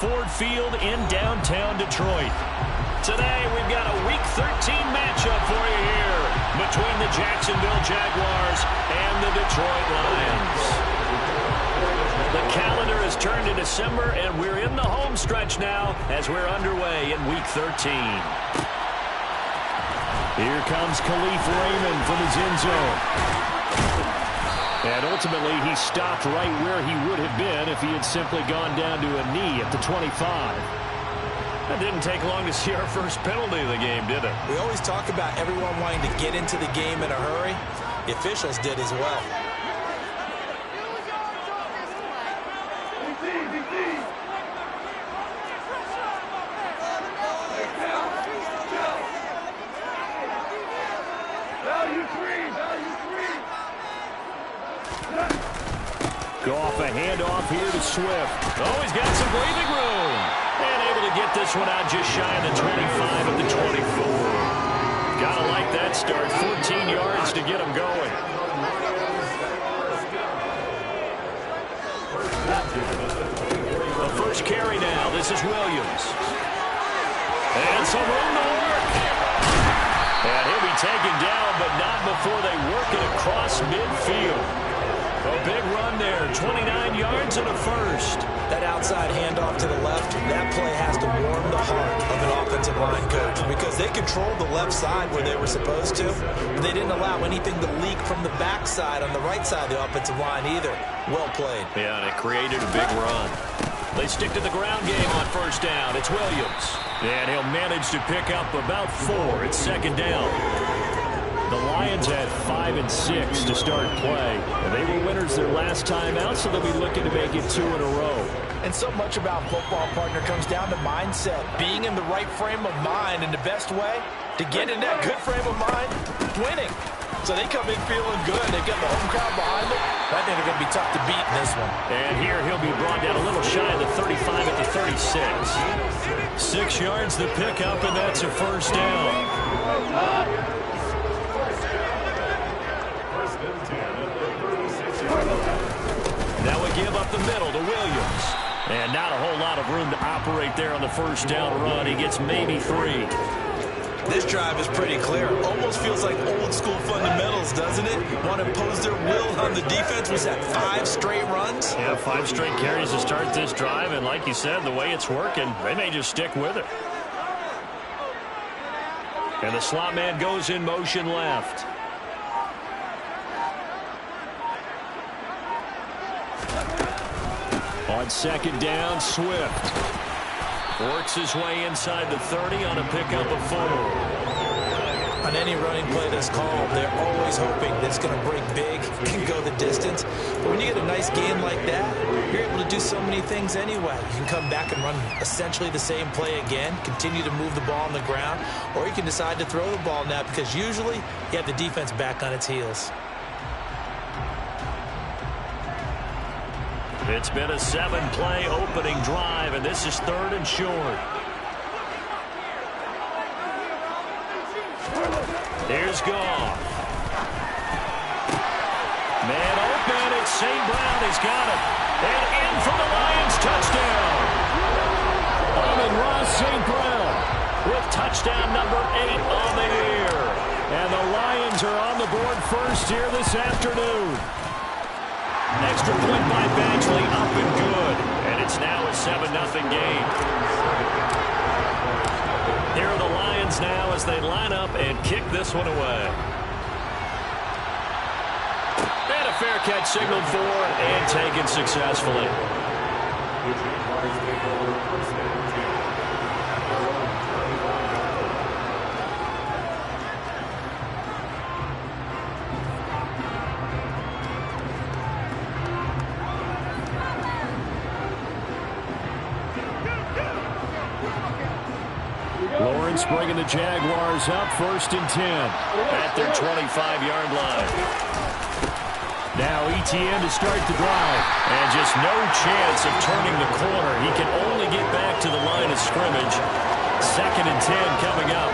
Ford Field in downtown Detroit. Today, we've got a Week 13 matchup for you here between the Jacksonville Jaguars and the Detroit Lions. The calendar has turned to December, and we're in the home stretch now as we're underway in Week 13. Here comes Khalif Raymond from his end zone. And ultimately, he stopped right where he would have been if he had simply gone down to a knee at the 25. It didn't take long to see our first penalty of the game, did it? We always talk about everyone wanting to get into the game in a hurry. The officials did as well. Go off a handoff here to Swift. Oh, he's got some breathing room. And able to get this one out just shy of the 25 of the 24. Gotta like that start. 14 yards to get him going. The first carry now. This is Williams. And some room to work. And he'll be taken down, but not before they work it across midfield. A big run there, 29 yards and a first. That outside handoff to the left, that play has to warm the heart of an offensive line coach because they controlled the left side where they were supposed to, but they didn't allow anything to leak from the backside on the right side of the offensive line either. Well played. Yeah, and it created a big run. They stick to the ground game on first down. It's Williams. And he'll manage to pick up about 4. It's second down. The Lions had 5 and 6 to start play. And they were winners their last time out, so they'll be looking to make it 2 in a row. And so much about football, partner, comes down to mindset. Being in the right frame of mind, and the best way to get in that good frame of mind, winning. So they come in feeling good. They've got the home crowd behind them. I think they're going to be tough to beat in this one. And here he'll be brought down a little shy of the 35 at the 36. 6 yards the pickup, and that's a first down. Now we give up the middle to Williams. And not a whole lot of room to operate there on the first down run. He gets maybe 3. This drive is pretty clear. Almost feels like old school fundamentals, doesn't it? Want to impose their will on the defense. Was that 5 straight runs? Yeah, 5 straight carries to start this drive. And like you said, the way it's working, they may just stick with it. And the slot man goes in motion left. On second down, Swift works his way inside the 30 on a pickup of 4. On any running play that's called, they're always hoping that it's going to break big, can go the distance. But when you get a nice gain like that, you're able to do so many things anyway. You can come back and run essentially the same play again, continue to move the ball on the ground, or you can decide to throw the ball now because usually you have the defense back on its heels. It's been a 7-play opening drive, and this is 3rd and short. Here's Goff. Man open, it's St. Brown. He's got it. And in for the Lions touchdown. Amon-Ra St. Brown with touchdown number 8 on the year. And the Lions are on the board first here this afternoon. Extra point by Badgley, up and good. And it's now a 7-0 game. Here are the Lions now as they line up and kick this one away. And a fair catch signaled for and taken successfully. Lawrence bringing the Jaguars up 1st and 10 at their 25-yard line. Now ETN to start the drive. And just no chance of turning the corner. He can only get back to the line of scrimmage. 2nd and 10 coming up.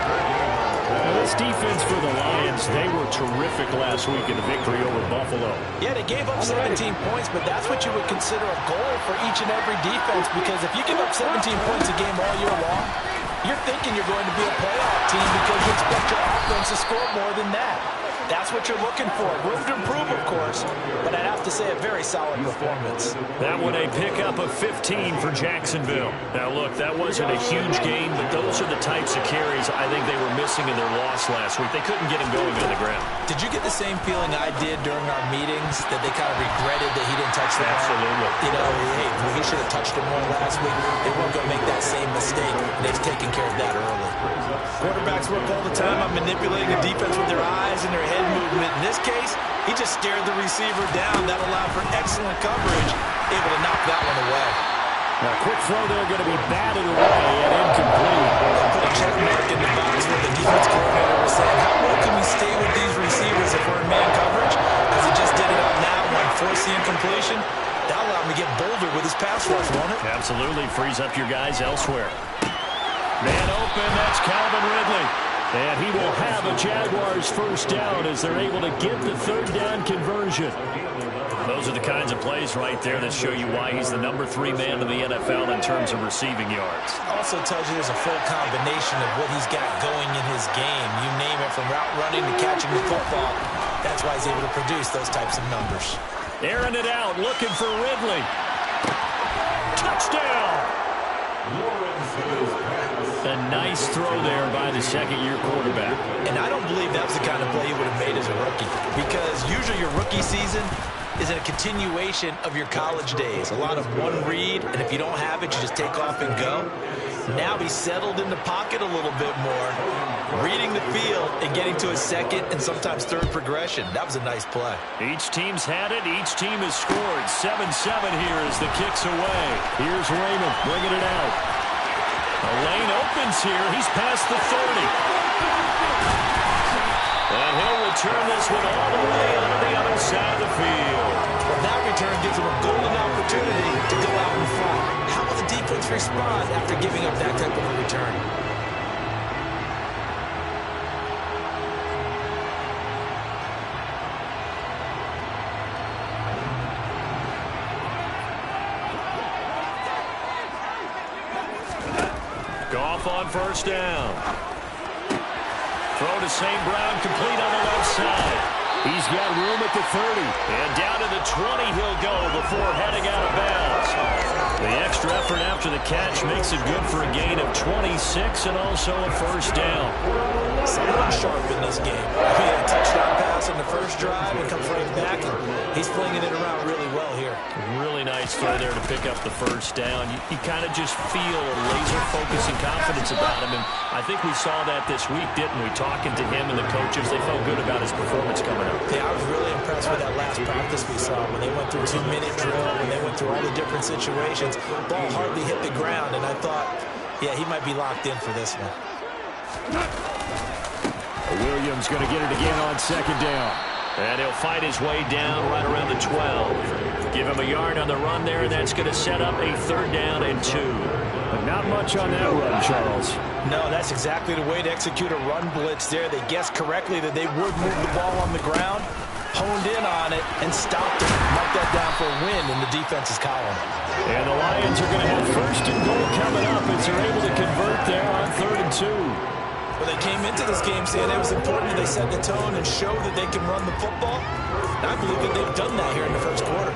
Well, this defense for the Lions, they were terrific last week in the victory over Buffalo. Yeah, they gave up 17 points, but that's what you would consider a goal for each and every defense, because if you give up 17 points a game all year long, you're thinking you're going to be a playoff team because you expect your offense to score more than that. That's what you're looking for. Room to improve, of course, but I'd have to say a very solid performance. That one a pickup of 15 for Jacksonville. Now, look, that wasn't a huge game, but those are the types of carries I think they were missing in their loss last week. They couldn't get him going on the ground. Did you get the same feeling I did during our meetings, that they kind of regretted that he didn't touch the ball? Absolutely. You know, hey, he should have touched him more last week. They weren't going to make that same mistake, and they've taken care of that early. Quarterbacks work all the time on manipulating the defense with their eyes and their head movement. In this case, he just stared the receiver down. That allowed for excellent coverage, able to knock that one away. Now, a quick throw there going to be batted away and incomplete. They put a check mark in the box where the defense coordinator was saying, how well can we stay with these receivers if we're in man coverage? Because he just did it on that one, forced the incompletion. That allowed him to get bolder with his pass rush, won't it? Absolutely. Frees up your guys elsewhere. Man open, that's Calvin Ridley. And he will have a Jaguars first down as they're able to get the third down conversion. Those are the kinds of plays right there that show you why he's the #3 man in the NFL in terms of receiving yards. Also tells you there's a full combination of what he's got going in his game. You name it, from route running to catching the football. That's why he's able to produce those types of numbers. Airing it out, looking for Ridley. Touchdown! A nice throw there by the second-year quarterback. And I don't believe that was the kind of play he would have made as a rookie, because usually your rookie season is a continuation of your college days. A lot of one read, and if you don't have it, you just take off and go. Now he's settled in the pocket a little bit more, reading the field and getting to his second and sometimes third progression. That was a nice play. Each team's had it. Each team has scored. 7-7 here as the kick's away. Here's Raymond bringing it out. The lane opens here. He's past the 30. And he'll return this one all the way onto the other side of the field. Well, that return gives him a golden opportunity to go out in front. How will the defense respond after giving up that type of a return? Goff on first down. Throw to St. Brown, complete on the left side. He's got room at the 30. And down to the 20 he'll go before heading out of bounds. The extra effort after the catch makes it good for a gain of 26 and also a first down. Someone sharp in this game. He had a touchdown pass on the first drive and comes right back, and he's flinging it around really well here. Really nice throw there to pick up the first down. You kind of just feel a laser focus and confidence about him, and I think we saw that this week, didn't we? Talking to him and the coaches, they felt good about his performance coming up. Yeah, I was really impressed with that last practice we saw when they went through 2-minute drill, when they went through all the different situations. Ball hardly hit the ground, and I thought, yeah, he might be locked in for this one. Williams going to get it again on second down. And he'll fight his way down right around the 12. Give him a yard on the run there, and that's going to set up a third down and 2. But not much on that run, Charles. No, that's exactly the way to execute a run blitz there. They guessed correctly that they would move the ball on the ground, honed in on it, and stopped it. Mark that down for a win in the defense's column. And the Lions are going to have first and goal coming up as they're able to convert there on 3rd and 2. Well, they came into this game saying it was important that they set the tone and show that they can run the football. And I believe that they've done that here in the first quarter.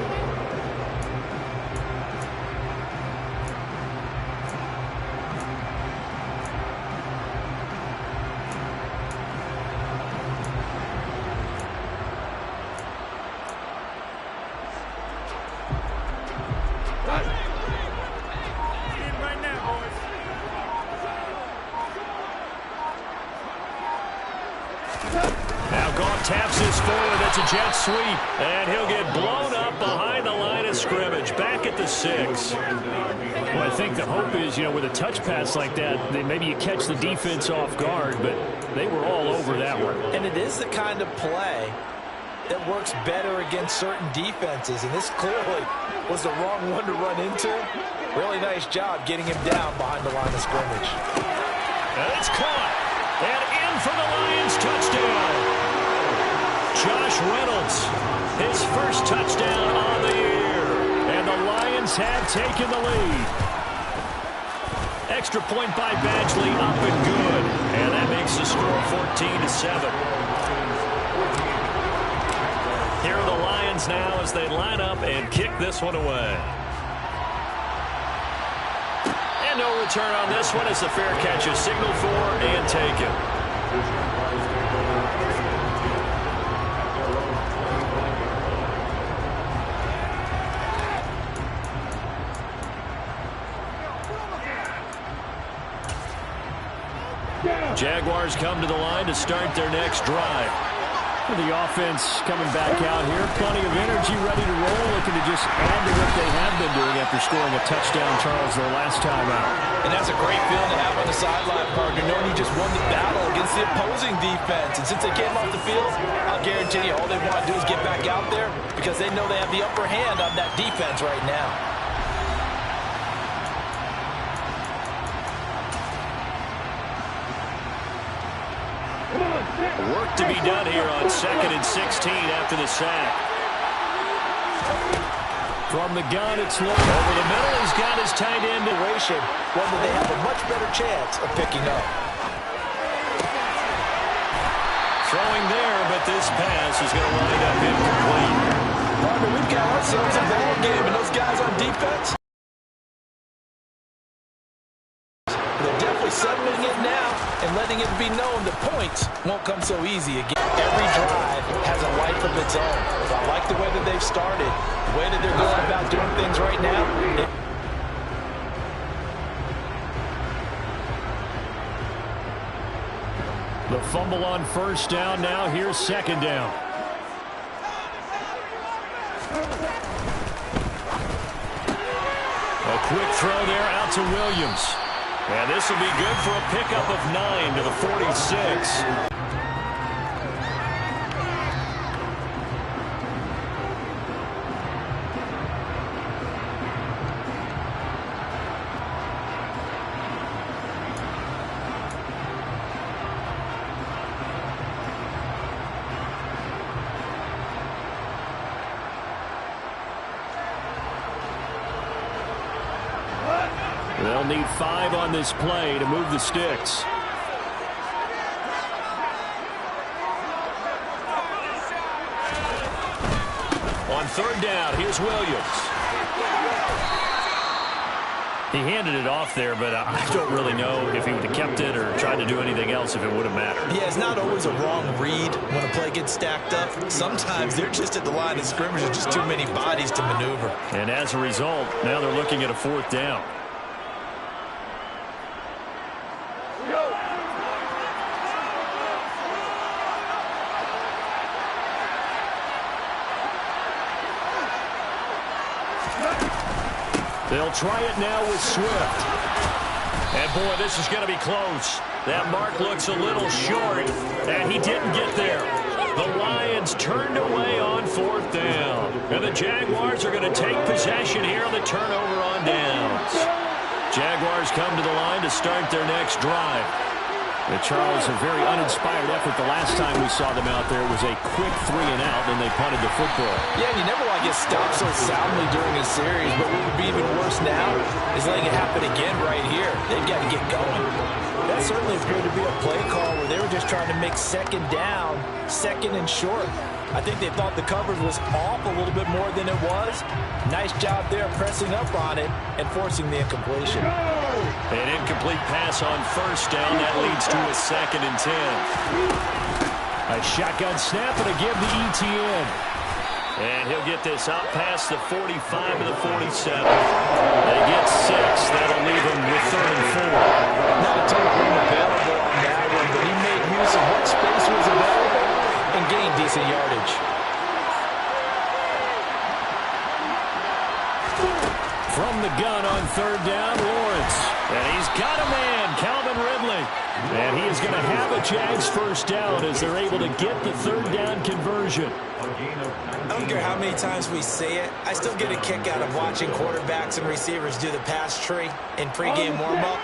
Now Goff taps this forward. That's a jet sweep. And he'll get blown up behind the line of scrimmage. Back at the 6. Well, I think the hope is, with a touch pass like that, maybe you catch the defense off guard, but they were all over that one. And it is the kind of play that works better against certain defenses. And this clearly was the wrong one to run into. Really nice job getting him down behind the line of scrimmage. And it's caught. And in for the Lions touchdown. Josh Reynolds, his first touchdown on the year. And the Lions have taken the lead. Extra point by Badgley, up and good. And that makes the score 14-7. Here are the Lions now as they line up and kick this one away. And no return on this one as the fair catch is signaled for and taken. Jaguars come to the line to start their next drive. The offense coming back out here. Plenty of energy, ready to roll, looking to just add to what they have been doing after scoring a touchdown, Charles, their last time out. And that's a great feeling to have on the sideline, partner, knowing you just won the battle against the opposing defense. And since they came off the field, I'll guarantee you all they want to do is get back out there because they know they have the upper hand on that defense right now. Work to be done here on 2nd and 16 after the sack. From the gun, it's long. Over the middle, he's got his tight end. One that they have a much better chance of picking up. Throwing there, but this pass is going to wind up incomplete. Partner, we've got ourselves a ball game, and those guys on defense, they're definitely settling it now and letting it be known the points won't come so easy again. Every drive has a life of its own. So I like the way that they've started, the way that they're going about doing things right now. The fumble on first down. Now here's second down. A quick throw there out to Williams. And this will be good for a pickup of 9 to the 46. They'll need 5 on this play to move the sticks. On third down, here's Williams. He handed it off there, but I don't really know if he would have kept it or tried to do anything else if it would have mattered. Yeah, it's not always a wrong read when a play gets stacked up. Sometimes they're just at the line of scrimmage with just too many bodies to maneuver. And as a result, now they're looking at a 4th down. They'll try it now with Swift. And, boy, this is going to be close. That mark looks a little short, and he didn't get there. The Lions turned away on 4th down. And the Jaguars are going to take possession here on the turnover on downs. Jaguars come to the line to start their next drive. Charles, a very uninspired effort the last time we saw them out there. It was a quick 3 and out, and they punted the football. Yeah, and you never want to get stopped so soundly during a series, but what would be even worse now is letting it happen again right here. They've got to get going. That certainly appeared to be a play call where they were just trying to make second down, second and short. I think they thought the coverage was off a little bit more than it was. Nice job there pressing up on it and forcing the incompletion. An incomplete pass on first down. That leads to a 2nd and 10. A shotgun snap and a give to ETN. And he'll get this out past the 45 to the 47. They get 6. That'll leave him with 3rd and 4. Not a ton of room available on that one, but he made use of what space was available and gained decent yardage. From the gun on 3rd down, Lawrence. And he's got a man, Calvin Ridley. And he is going to have a Jags first down as they're able to get the 3rd down conversion. I don't care how many times we say it, I still get a kick out of watching quarterbacks and receivers do the pass tree in pregame warm-up.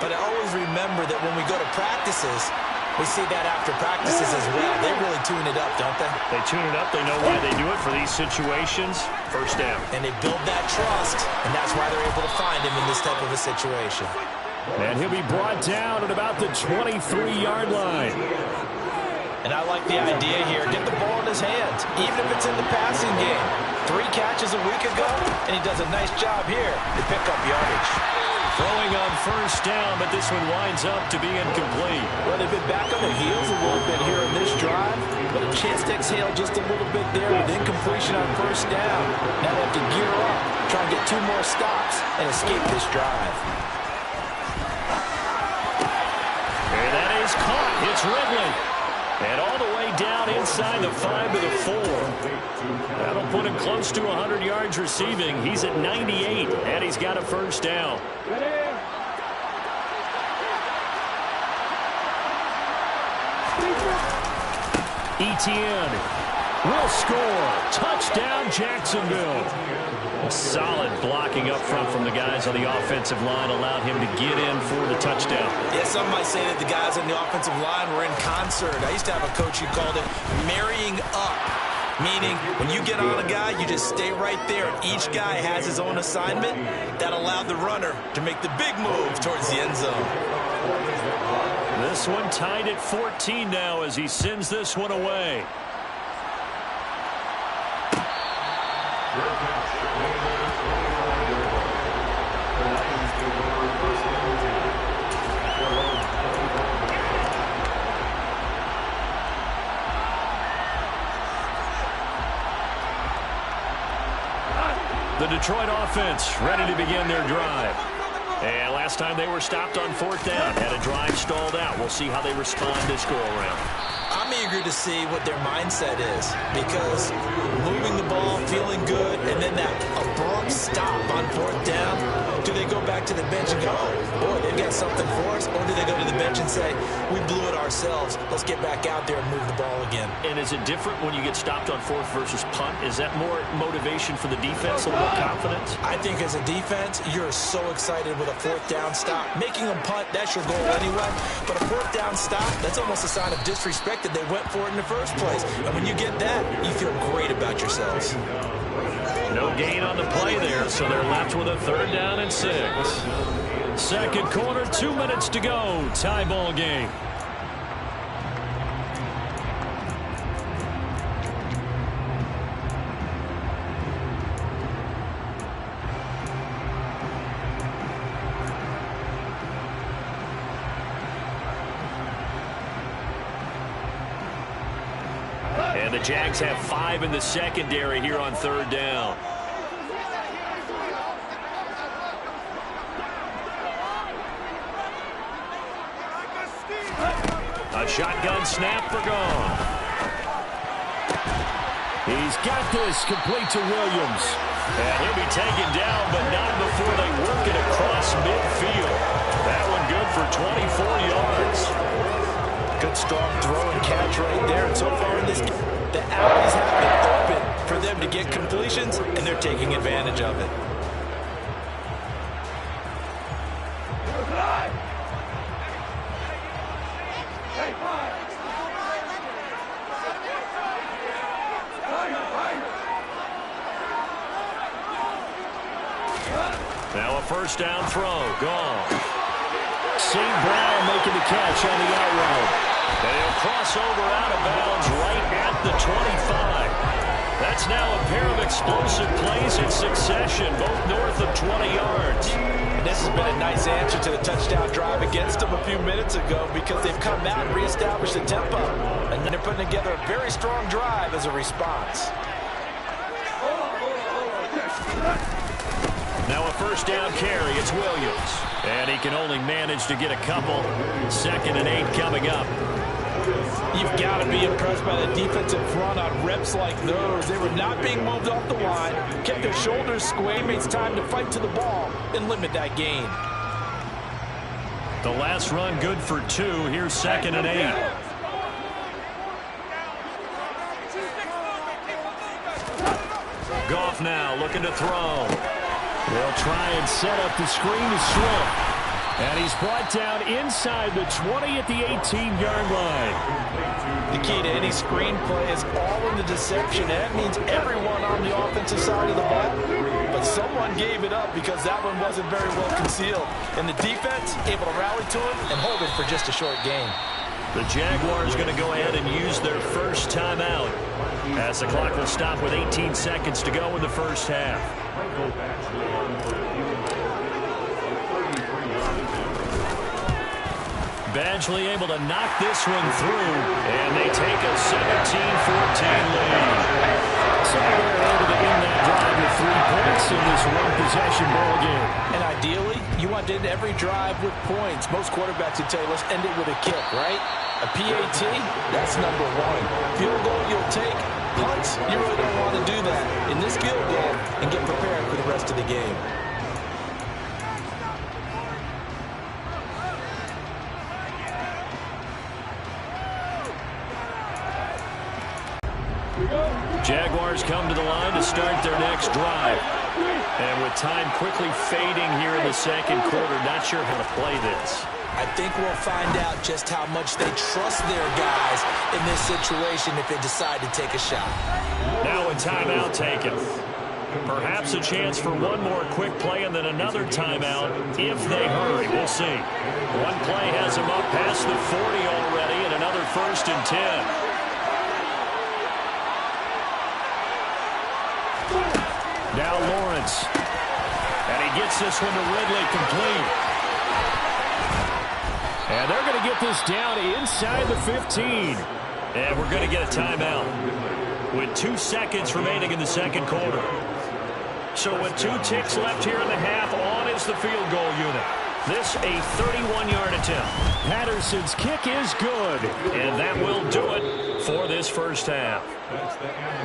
But I always remember that when we go to practices, We see that after practices as well. They really tune it up, don't they? They tune it up. They know why they do it for these situations. First down. And they build that trust, and that's why they're able to find him in this type of a situation. And he'll be brought down at about the 23-yard line. And I like the idea here. Get the ball in his hands, even if it's in the passing game. 3 catches a week ago, and he does a nice job here to pick up yardage. Throwing on first down, but this one winds up to be incomplete. Well, they've been back on their heels a little bit here in this drive, but a chance to exhale just a little bit there with incompletion on first down. Now they have to gear up, try and get 2 more stops, and escape this drive. And that is caught. It's Ridley. And all the way down inside the 5 to the 4. That'll put him close to 100 yards receiving. He's at 98, and he's got a first down. Etienne will score. Touchdown, Jacksonville. Solid blocking up front from the guys on the offensive line allowed him to get in for the touchdown. Yeah, some might say that the guys on the offensive line were in concert. I used to have a coach who called it marrying up, meaning when you get on a guy, you just stay right there. Each guy has his own assignment that allowed the runner to make the big move towards the end zone. This one tied at 14 now as he sends this one away. The Detroit offense ready to begin their drive. And last time they were stopped on 4th down, had a drive stalled out. We'll see how they respond this go-around. I'm eager to see what their mindset is, because moving the ball, feeling good, and then that abrupt stop on 4th down, do they go back to the bench and go, oh, boy, they've got something for us, or do they go to the bench and say, we blew it ourselves, let's get back out there and move the ball again? And is it different when you get stopped on 4th versus punt? Is that more motivation for the defense, a little more confidence? I think as a defense, you're so excited with a 4th down stop. Making them punt, that's your goal anyway, but a 4th down stop, that's almost a sign of disrespect that they went for it in the first place. And when you get that, you feel great about yourselves. No gain on the play there, so they're left with a 3rd down and 6. Second quarter, 2 minutes to go. Tie ball game. And the Jags have 5 in the secondary here on 3rd down. A shotgun snap for gone. He's got this complete to Williams. And he'll be taken down, but not before they work it across midfield. That one good for 24 yards. Good strong throw and catch right there. And so far in this game, the alleys have been open for them to get completions, and they're taking advantage of it. Now a first down throw. Gone. St. Brown making the catch on the out route. And he'll cross over out of bounds right at the 25. That's now a pair of explosive plays in succession, both north of 20 yards. And this has been a nice answer to the touchdown drive against them a few minutes ago, because they've come out and reestablished the tempo. And they're putting together a very strong drive as a response. Now a first down carry. It's Williams. And he can only manage to get a couple. 2nd and 8 coming up. You've got to be impressed by the defensive front on reps like those. They were not being moved off the line, kept their shoulders squared, made time to fight to the ball, and limit that gain. The last run good for 2. Here's 2nd and 8. Goff now looking to throw. They'll try and set up the screen to Swift. And he He's brought down inside the 20 at the 18-yard line. The key to any screenplay is all in the deception. And that means everyone on the offensive side of the ball. But someone gave it up because that one wasn't very well concealed. And the defense able to rally to him and hold it for just a short gain. The Jaguars going to go ahead and use their first timeout as the clock will stop with 18 seconds to go in the first half. Badgley able to knock this one through, and they take a 17-14 lead. So they're able to end that drive with 3 points in this one-possession ball game. And ideally, you want to end every drive with points. Most quarterbacks would tell you, let's end it with a kick, right? A PAT, that's number 1. Field goal you'll take. Punts, you really don't want to do that. In this field goal, and get prepared for the rest of the game. Jaguars come to the line to start their next drive. And with time quickly fading here in the second quarter, not sure how to play this. I think we'll find out just how much they trust their guys in this situation if they decide to take a shot. Now a timeout taken. Perhaps a chance for one more quick play and then another timeout if they hurry. We'll see. One play has them up past the 40 already and another 1st and 10. Now Lawrence. And he gets this one to Ridley complete. And they're going to get this down inside the 15. And we're going to get a timeout with 2 seconds remaining in the second quarter. So with 2 ticks left here in the half, on is the field goal unit. This a 31-yard attempt. Patterson's kick is good. And that will do it for this first half.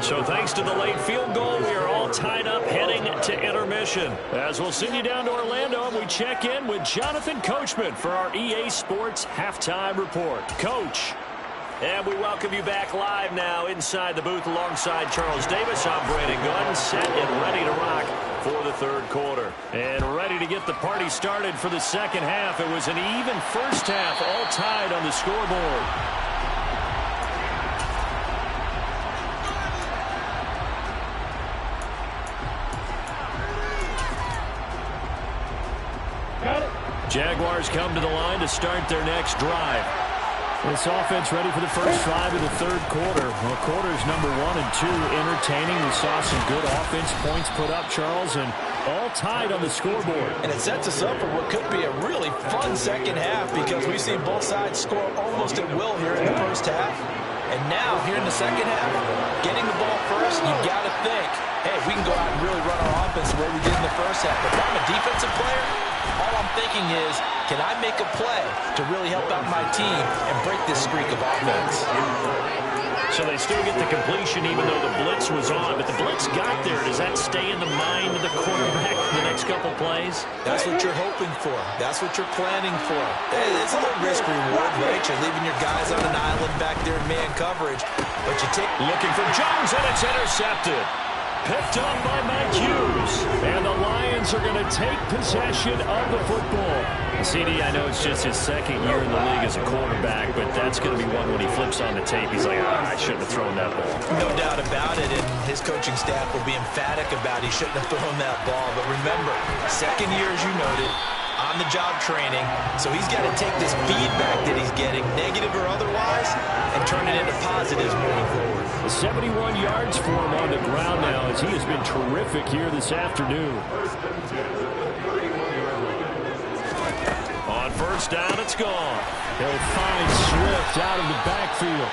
So thanks to the late field goal, we are all tied up heading to intermission. As we'll send you down to Orlando, and we check in with Jonathan Coachman for our EA Sports Halftime Report. Coach. And we welcome you back live now inside the booth alongside Charles Davis. I'm Brandon Gunn, set and ready to rock for the third quarter. And ready to get the party started for the second half. It was an even first half, all tied on the scoreboard. Jaguars come to the line to start their next drive. This offense ready for the first drive of the third quarter. Well, quarters number 1 and 2 entertaining. We saw some good offense points put up, Charles, and all tied on the scoreboard. And it sets us up for what could be a really fun second half because we've seen both sides score almost at will here in the first half. And now, here in the second half, getting the ball first, you got to think, hey, we can go out and really run our offense the way we did in the first half. But if I'm a defensive player, all I'm thinking is, can I make a play to really help out my team and break this streak of offense? So they still get the completion even though the blitz was on. But the blitz got there. Does that stay in the mind of the quarterback for the next couple plays? That's what you're hoping for. That's what you're planning for. It's a little risk-reward, right? You're leaving your guys on an island back there in man coverage. But you take... Looking for Jones, and it's intercepted. Picked up by Mike Hughes. And the Lions are going to take possession of the football. CD, I know it's just his second year in the league as a quarterback, but that's going to be one when he flips on the tape. He's like, I shouldn't have thrown that ball. No doubt about it, and his coaching staff will be emphatic about he shouldn't have thrown that ball. But remember, second year, as you noted, on-the-job training, so he's got to take this feedback that he's getting, negative or otherwise, and turn it into positives moving forward. 71 yards for him on the ground now as he has been terrific here this afternoon. On first down, it's gone. He'll find Swift out of the backfield.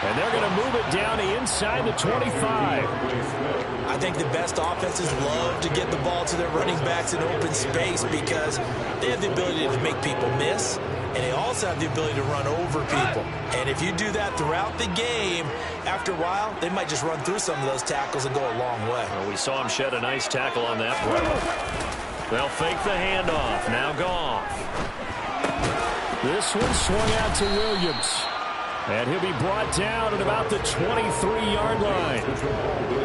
And they're going to move it down inside the 25. I think the best offenses love to get the ball to their running backs in open space because they have the ability to make people miss, and they also have the ability to run over people. And if you do that throughout the game, after a while, they might just run through some of those tackles and go a long way. Well, we saw him shed a nice tackle on that play. They'll fake the handoff. Now Goff. This one swung out to Williams. And he'll be brought down at about the 23-yard line.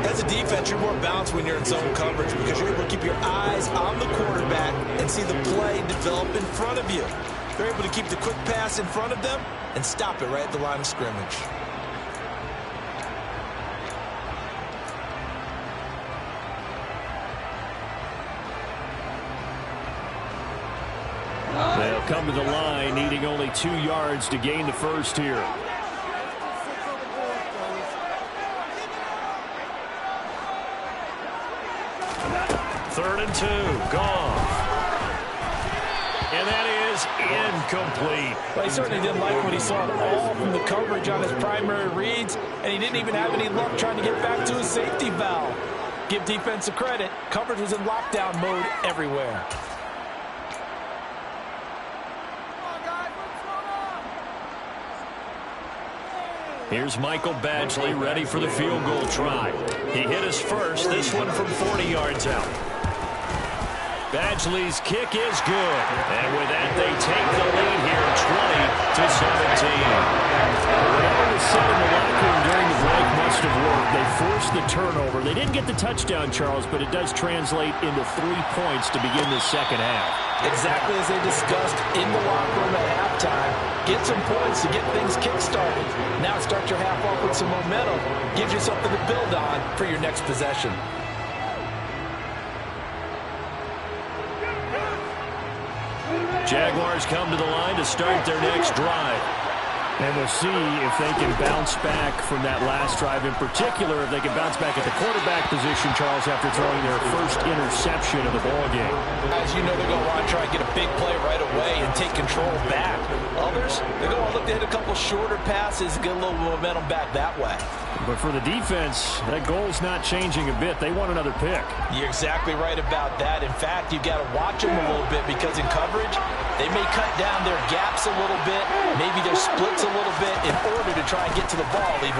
As a defense, you're more balanced when you're in zone coverage because you're able to keep your eyes on the quarterback and see the play develop in front of you. They're able to keep the quick pass in front of them and stop it right at the line of scrimmage. They'll come to the line needing only 2 yards to gain the first here. Third and 2, gone. And that is incomplete. Well, he certainly didn't like what he saw at all from the coverage on his primary reads, and he didn't even have any luck trying to get back to his safety valve. Give defense a credit. Coverage was in lockdown mode everywhere. Here's Michael Badgley ready for the field goal try. He hit his first, this one from 40 yards out. Badgley's kick is good. And with that, they take the lead here, 20-17. Whatever was said in the locker room during the break must have worked. They forced the turnover. They didn't get the touchdown, Charles, but it does translate into 3 points to begin the second half. Exactly as they discussed in the locker room at halftime. Get some points to get things kick-started. Now start your half off with some momentum. Gives you something to build on for your next possession. Jaguars come to the line to start their next drive. And we'll see if they can bounce back from that last drive. In particular, if they can bounce back at the quarterback position, Charles, after throwing their first interception of the ballgame. As you know, they're going to want to try and get a big play right away and take control back. Others, they're going to look to hit a couple shorter passes and get a little momentum back that way. But for the defense, that goal's not changing a bit. They want another pick. You're exactly right about that. In fact, you've got to watch them a little bit because in coverage, they may cut down their gaps a little bit, maybe their splits a little bit in order to try and get to the ball even